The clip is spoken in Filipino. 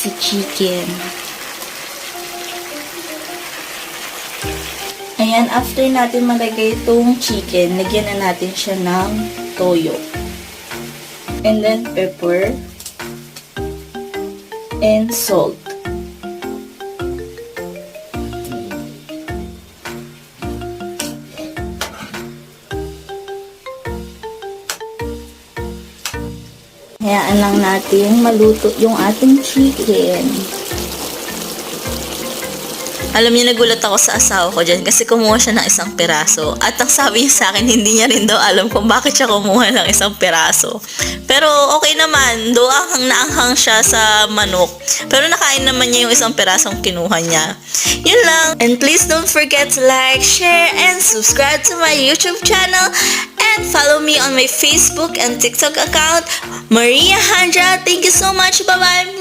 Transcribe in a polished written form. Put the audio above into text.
si chicken. Ayan, after natin malagay itong chicken, lagyan na natin siya ng toyo. And then pepper. And salt. Hayaan lang natin maluto yung ating chicken. Alam niyo, nagulat ako sa asawa ko dyan kasi kumuha siya ng isang piraso. At ang sabi niya sa akin, hindi niya rin daw alam kung bakit siya kumuha ng isang piraso. Pero okay naman, naanghang siya sa manok. Pero nakain naman niya yung isang pirasong kinuha niya. Yun lang. And please don't forget to like, share, and subscribe to my YouTube channel. And follow me on my Facebook and TikTok account, Maria Handra. Thank you so much. Bye-bye.